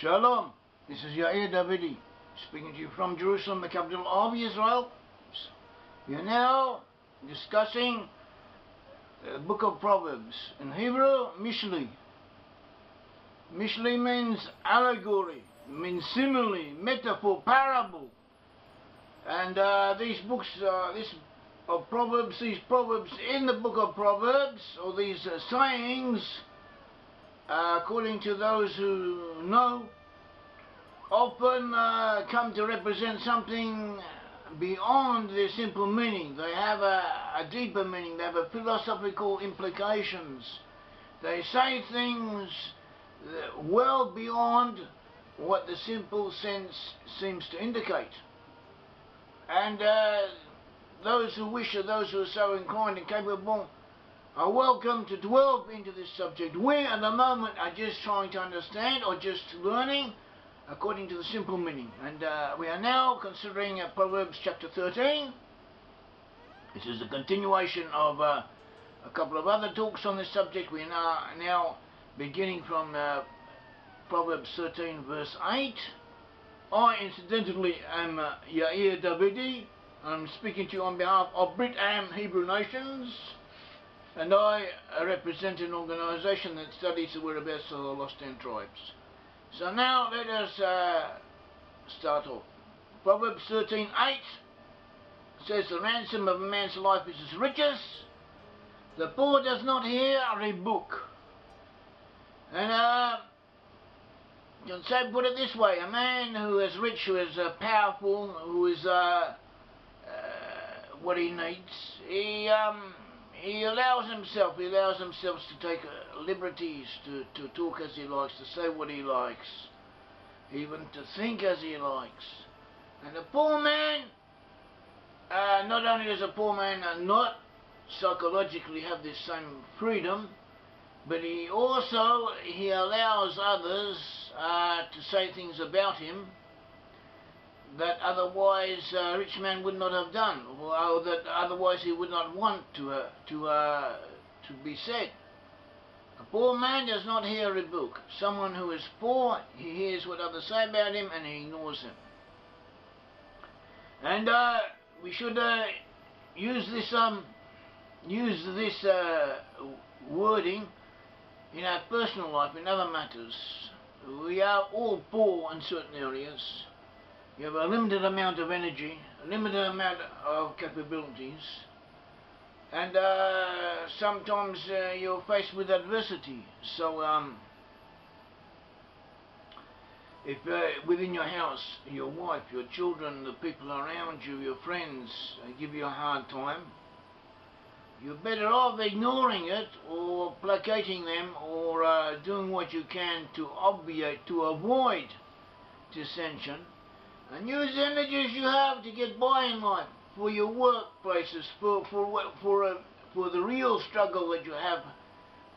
Shalom, this is Yair Davidiy, speaking to you from Jerusalem, the capital of Israel. We are now discussing the book of Proverbs. In Hebrew, Mishli. Mishli means allegory, means simile, metaphor, parable. And these Proverbs in the book of Proverbs, or these sayings, according to those who know, often come to represent something beyond their simple meaning. They have a deeper meaning. They have a philosophical implications. They say things well beyond what the simple sense seems to indicate. And those who wish, or those who are so inclined and capable, are welcome to delve into this subject. We at the moment are just trying to understand, or just learning according to the simple meaning. And we are now considering Proverbs chapter 13. This is a continuation of a couple of other talks on this subject. We are now beginning from Proverbs 13 verse 8. I incidentally am Yair Davidiy. I'm speaking to you on behalf of Brit Am Hebrew Nations, and I represent an organisation that studies the whereabouts of the lost 10 tribes. So now let us start off. Proverbs 13:8 says, "The ransom of a man's life is his riches. The poor does not hear a rebuke." And you can say, put it this way: a man who is rich, who is powerful, who is what he needs, he allows himself to take liberties, to talk as he likes, to say what he likes, even to think as he likes. And a poor man, not only does a poor man not psychologically have this same freedom, but he allows others to say things about him that otherwise a rich man would not have done, or that otherwise he would not want to be said. A poor man does not hear a rebuke. Someone who is poor, he hears what others say about him and he ignores them. And we should use this wording in our personal life, in other matters. We are all poor in certain areas. You have a limited amount of energy, a limited amount of capabilities, and sometimes you're faced with adversity. So if within your house, your wife, your children, the people around you, your friends give you a hard time, you're better off ignoring it, or placating them, or doing what you can to obviate, to avoid dissension, and use the energies you have to get by in life, for your workplaces, for the real struggle that you have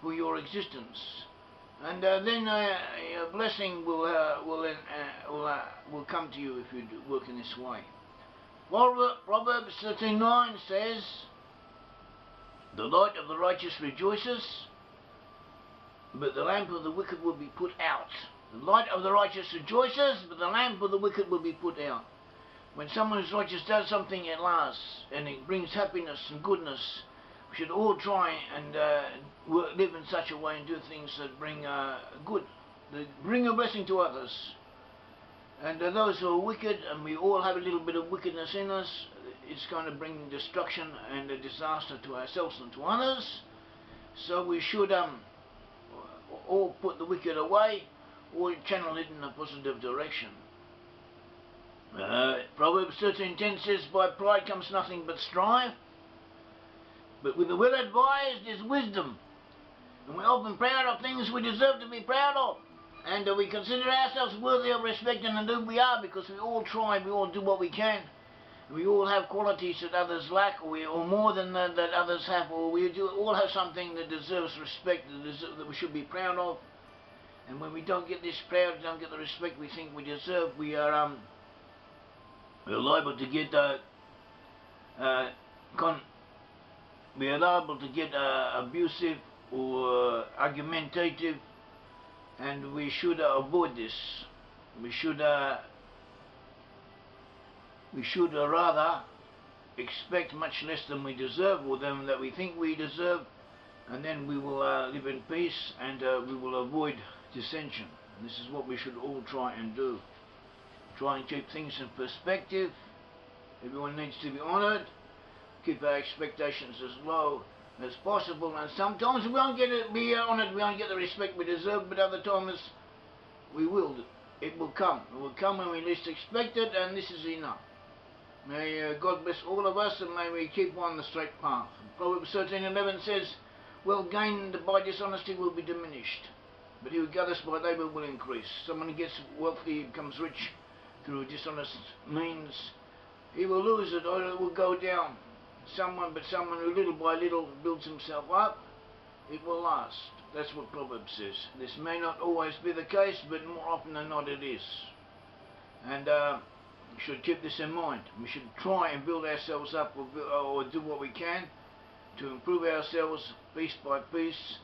for your existence, and then a blessing will come to you if you work in this way. Proverbs 13:9 says, "The light of the righteous rejoices, but the lamp of the wicked will be put out." The light of the righteous rejoices, but the lamp of the wicked will be put out. When someone who's righteous does something, it lasts, and it brings happiness and goodness. We should all try and live in such a way and do things that bring good, that bring a blessing to others. And those who are wicked, and we all have a little bit of wickedness in us, it's going to bring destruction and a disaster to ourselves and to others. So we should all put the wicked away, or channel it in a positive direction. Proverbs 13:10 says, "By pride comes nothing but strife, but with the well advised is wisdom." And we're often proud of things we deserve to be proud of, and we consider ourselves worthy of respect, and indeed we are, because we all try, we all do what we can. We all have qualities that others lack, or more than that others have, or we all have something that deserves respect, that we should be proud of. And when we don't get this proud, don't get the respect we think we deserve, we are we're liable to get abusive or argumentative, and we should avoid this. we should rather expect much less than we deserve, or than that we think we deserve, and then we will live in peace, and we will avoid dissension. And this is what we should all try and do. Try and keep things in perspective. Everyone needs to be honoured. Keep our expectations as low as possible, and sometimes we won't be honoured, we won't get the respect we deserve, but other times we will. It will come. It will come when we least expect it, and this is enough. May God bless all of us, and may we keep on the straight path. Proverbs 13:11 says, well gained by dishonesty will be diminished, but he who gathers by labour will increase. Someone who gets wealthy, becomes rich through dishonest means, he will lose it, or it will go down. Someone who little by little builds himself up, it will last. That's what Proverbs says. This may not always be the case, but more often than not it is. And we should keep this in mind. We should try and build ourselves up, or do what we can to improve ourselves piece by piece,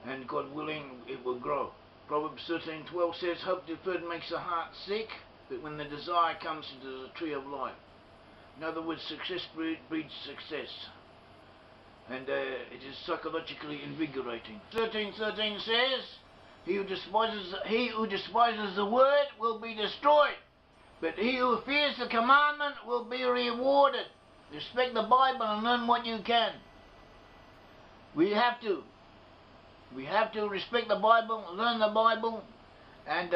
and God willing it will grow. Proverbs 13:12 says, hope deferred makes the heart sick, but when the desire comes, it is a tree of life. In other words, success breeds success, and it is psychologically invigorating. 13:13 says, he who despises the word will be destroyed, but he who fears the commandment will be rewarded. Respect the Bible and learn what you can. We have to respect the Bible, learn the Bible, and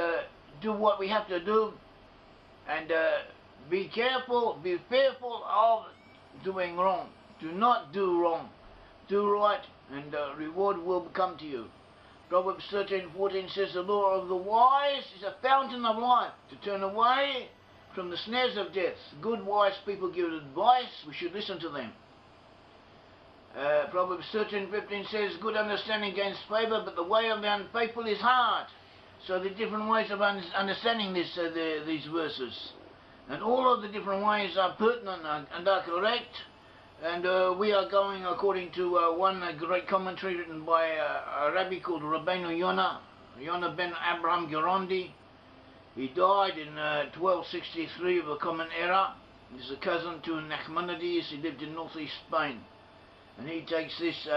do what we have to do, and be careful, be fearful of doing wrong. Do not do wrong. Do right, and reward will come to you. Proverbs 13:14 says, the law of the wise is a fountain of life, to turn away from the snares of death. Good, wise people give advice. We should listen to them. Proverbs 13:15 says, good understanding gains favour, but the way of the unfaithful is hard. So the different ways of understanding these verses. And all of the different ways are pertinent and are correct. And we are going according to one great commentary written by a rabbi called Rabbeinu Yonah ben Abraham Gerondi. He died in 1263 of the Common Era. He's a cousin to Nachmanides. He lived in northeast Spain. And he takes this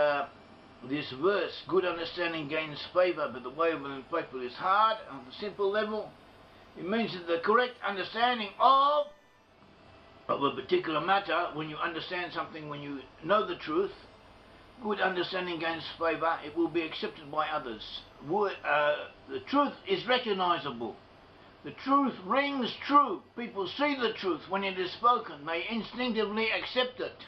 verse, good understanding gains favour, but the way of the unfaithful is hard. On the simple level, it means that the correct understanding of a particular matter, when you understand something, when you know the truth, good understanding gains favour, it will be accepted by others. The truth is recognisable. The truth rings true. People see the truth when it is spoken. They instinctively accept it.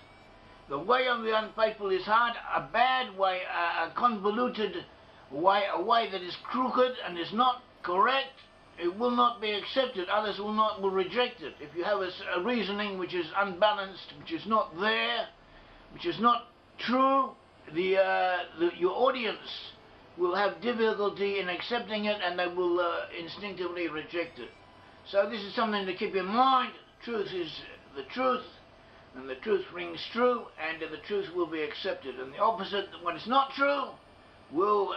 The way of the unfaithful is hard, a bad way, a convoluted way, a way that is crooked and is not correct. It will not be accepted. Others will reject it. If you have a reasoning which is unbalanced, which is not there, which is not true, your audience will have difficulty in accepting it, and they will instinctively reject it. So this is something to keep in mind. Truth is the truth, and the truth rings true, and the truth will be accepted. And the opposite, what is not true, will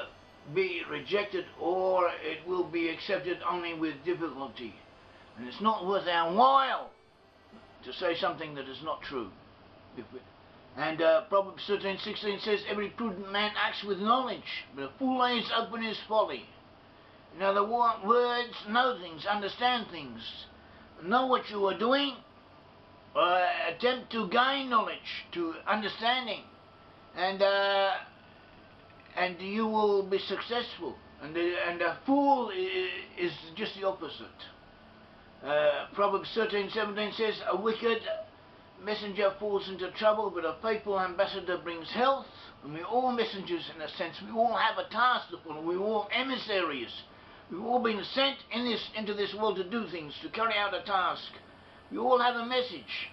be rejected, or it will be accepted only with difficulty. And it's not worth our while to say something that is not true. And Proverbs 13:16 says, every prudent man acts with knowledge, but a fool lays open his folly. In other words, know things, understand things, know what you are doing, attempt to gain knowledge, to understanding, and you will be successful. And a fool is just the opposite. Proverbs 13:17 says, a wicked messenger falls into trouble, but a faithful ambassador brings health. And we're all messengers in a sense. We all have a task to follow. We're all emissaries. We've all been sent into this world to do things, to carry out a task. We all have a message.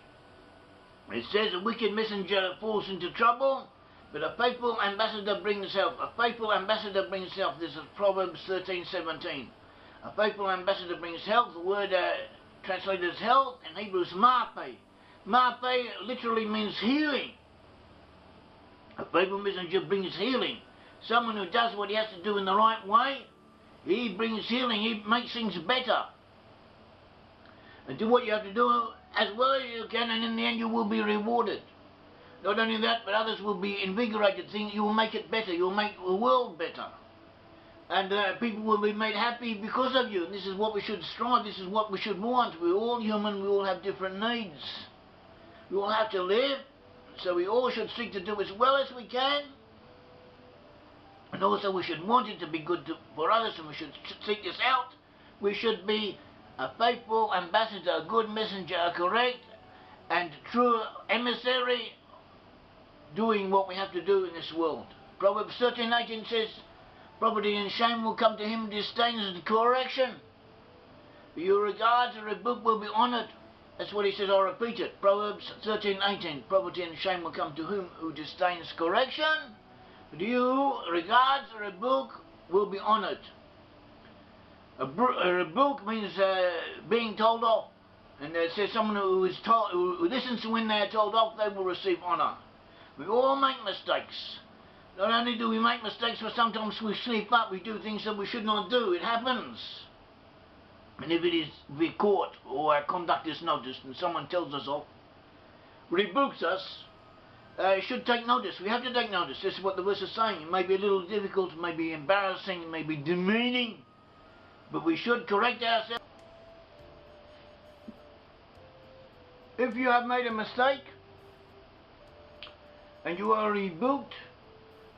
It says a wicked messenger falls into trouble, but a faithful ambassador brings health. A faithful ambassador brings health. This is Proverbs 13:17. A faithful ambassador brings health. The word translated as health in Hebrew is marpe. Marpe literally means healing. A faithful messenger brings healing. Someone who does what he has to do in the right way, he brings healing. He makes things better. And do what you have to do as well as you can, and in the end you will be rewarded. Not only that, but others will be invigorated, thinking you will make it better, you will make the world better. And people will be made happy because of you. And this is what we should strive, this is what we should want. We're all human, we all have different needs. We all have to live, so we all should seek to do as well as we can. And also we should want it to be good for others, and we should seek this out. We should be a faithful ambassador, a good messenger, a correct and true emissary, doing what we have to do in this world. Proverbs 13:18 says, "Poverty and shame will come to him who disdains and correction. Your regards or rebuke will be honoured." That's what he says, I'll repeat it. Proverbs 13:18, "Poverty and shame will come to him who disdains correction. But you regards or rebuke will be honoured." A rebuke means being told off. And it says someone who listens to when they are told off, they will receive honour. We all make mistakes. Not only do we make mistakes, but sometimes we slip up, we do things that we should not do. It happens. And if we're caught or our conduct is noticed and someone tells us off, rebukes us, should take notice. We have to take notice. This is what the verse is saying. It may be a little difficult, it may be embarrassing, it may be demeaning, but we should correct ourselves. If you have made a mistake and you are rebuked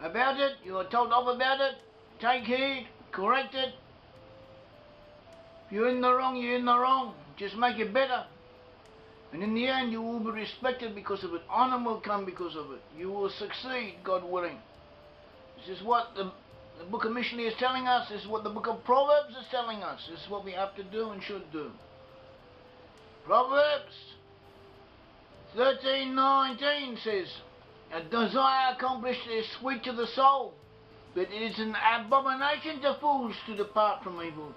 about it, you are told off about it, take heed, correct it. If you're in the wrong, you're in the wrong. Just make it better. And in the end, you will be respected because of it. Honour will come because of it. You will succeed, God willing. This is what the book of Missionary is telling us. This is what the book of Proverbs is telling us. This is what we have to do and should do. Proverbs 13:19 says, "A desire accomplished is sweet to the soul, but it is an abomination to fools to depart from evil."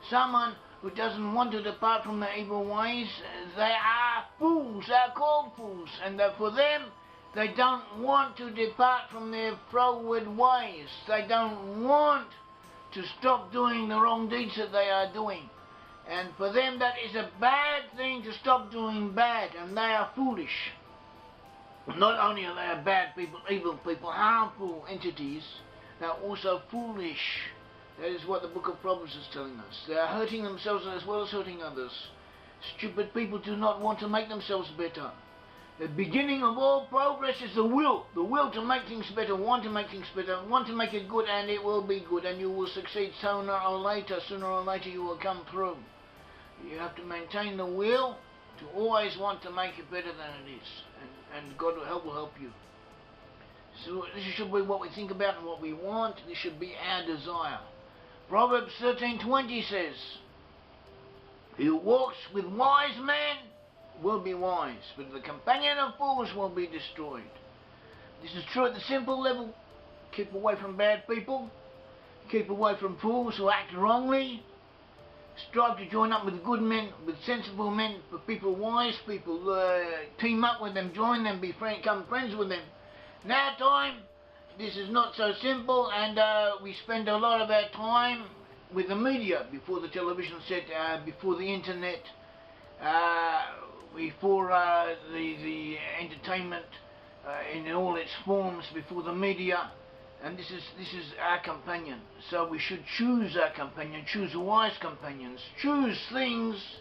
Someone who doesn't want to depart from the evil ways, they are fools, they are called fools, and for them, they don't want to depart from their froward ways. They don't want to stop doing the wrong deeds that they are doing. And for them, that is a bad thing to stop doing bad, and they are foolish. Not only are they bad people, evil people, harmful entities, they are also foolish. That is what the book of Proverbs is telling us. They are hurting themselves as well as hurting others. Stupid people do not want to make themselves better. The beginning of all progress is the will to make things better, want to make things better, want to make it good, and it will be good, and you will succeed sooner or later you will come through. You have to maintain the will to always want to make it better than it is, and God will help you. So this should be what we think about and what we want. This should be our desire. Proverbs 13:20 says, "Who walks with wise men will be wise, but the companion of fools will be destroyed." This is true at the simple level. Keep away from bad people. Keep away from fools who act wrongly. Strive to join up with good men, with sensible men, with people, wise people. Team up with them, join them, become friends with them. In our time, this is not so simple, and we spend a lot of our time with the media, before the television set, before the internet, before the entertainment in all its forms, before the media, and this is our companion. So we should choose our companion, choose wise companions, choose things,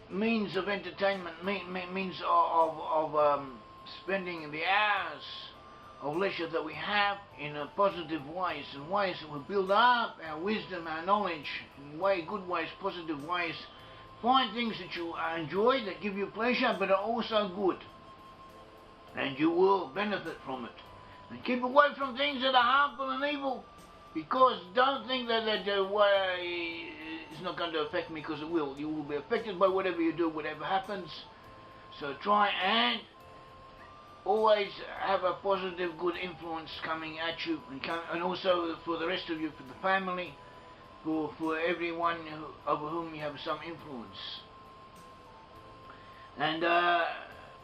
means of entertainment, means of spending the hours of leisure that we have in a positive ways, and ways that will build up our wisdom, our knowledge, in good ways, positive ways. Find things that you enjoy, that give you pleasure, but are also good, and you will benefit from it. And keep away from things that are harmful and evil, because don't think that it's not going to affect me, because it will. You will be affected by whatever you do, whatever happens. So try and always have a positive, good influence coming at you, and also for the rest of you, for the family, for everyone over whom you have some influence. And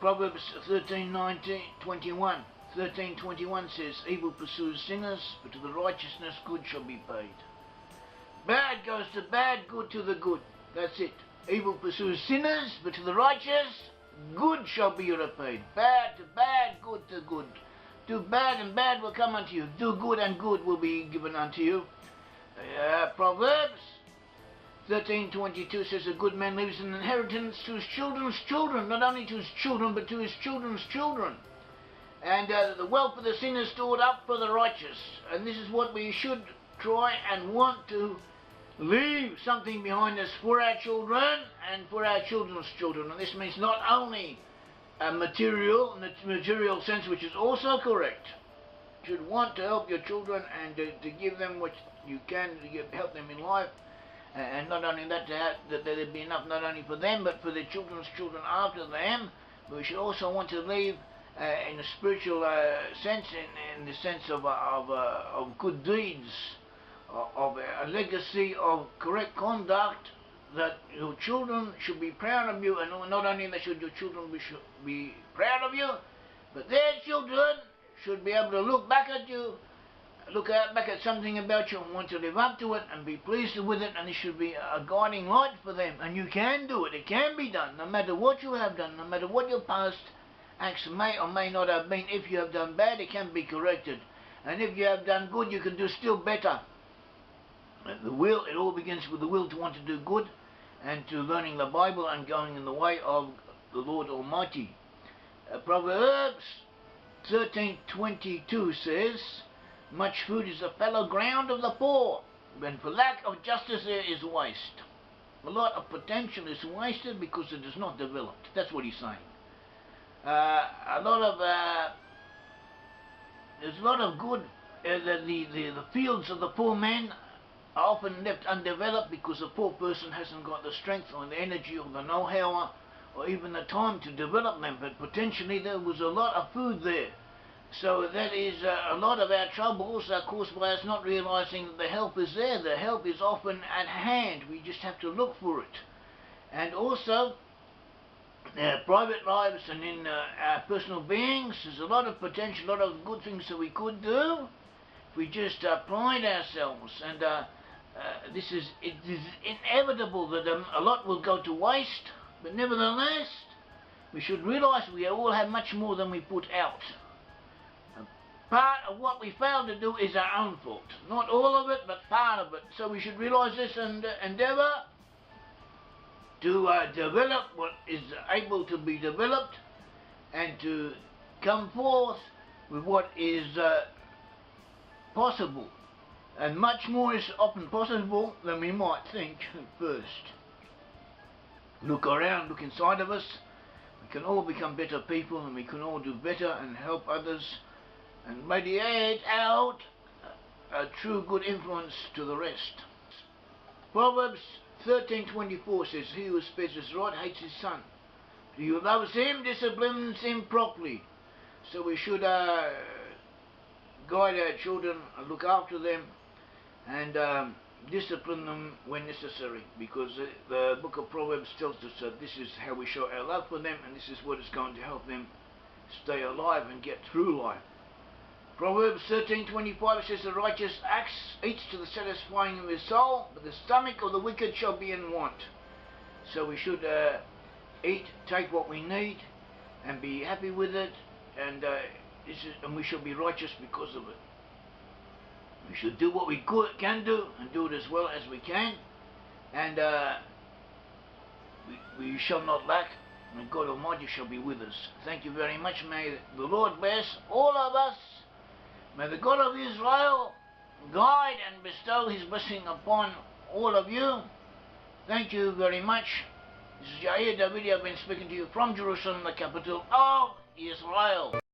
Proverbs 13:21 says, "Evil pursues sinners, but to the righteousness good shall be paid." Bad goes to bad, good to the good. That's it. Evil pursues sinners, but to the righteous, good shall be repaid. Bad to bad, good to good. Do bad and bad will come unto you. Do good and good will be given unto you. Proverbs 13:22 says, a good man leaves an inheritance to his children's children, not only to his children, but to his children's children. And the wealth of the sinner is stored up for the righteous. And this is what we should try and want to leave something behind us for our children and for our children's children. And this means not only material, in the material sense, which is also correct. You should want to help your children and to give them what you can to help them in life. And not only that, that there be enough not only for them, but for their children's children after them. But we should also want to leave in a spiritual sense, in the sense of good deeds, of a legacy of correct conduct, that your children should be proud of you, and not only that should your children be proud of you, but their children should be able to look back at you, back at something about you and want to live up to it and be pleased with it, and it should be a guiding light for them. And you can do it. It can be done, no matter what you have done, no matter what your past acts may or may not have been. If you have done bad, it can be corrected, and if you have done good, you can do still better. It all begins with the will to want to do good, and to learning the Bible and going in the way of the Lord Almighty. Proverbs 13:22 says, much food is the fallow ground of the poor, and for lack of justice there is waste. A lot of potential is wasted because it is not developed. That's what he's saying. There's a lot of good. The fields of the poor man are often left undeveloped because the poor person hasn't got the strength or the energy or the know-how or even the time to develop them. But potentially there was a lot of food there. So that is a lot of our troubles are caused by us not realizing that the help is there. The help is often at hand. We just have to look for it. And also, in our private lives and in our personal beings, there's a lot of potential, a lot of good things that we could do if we just applied ourselves. And it is inevitable that a lot will go to waste, but nevertheless, we should realize we all have much more than we put out. Part of what we fail to do is our own fault. Not all of it, but part of it. So we should realize this and endeavor to develop what is able to be developed, and to come forth with what is possible. And much more is often possible than we might think at first. Look around, look inside of us. We can all become better people, and we can all do better and help others and radiate out a true good influence to the rest. Proverbs 13:24 says, he who spares his rod hates his son. He who loves him disciplines him properly. So we should guide our children and look after them and discipline them when necessary, because the book of Proverbs tells us that this is how we show our love for them, and this is what is going to help them stay alive and get through life. Proverbs 13:25 says, the righteous eats to the satisfying of his soul, but the stomach of the wicked shall be in want. So we should take what we need and be happy with it, and we should be righteous because of it. We should do what we can do and do it as well as we can, and we shall not lack, and God Almighty shall be with us. Thank you very much. May the Lord bless all of us. May the God of Israel guide and bestow his blessing upon all of you. Thank you very much. This is Yair Davidiy. I've been speaking to you from Jerusalem, the capital of Israel.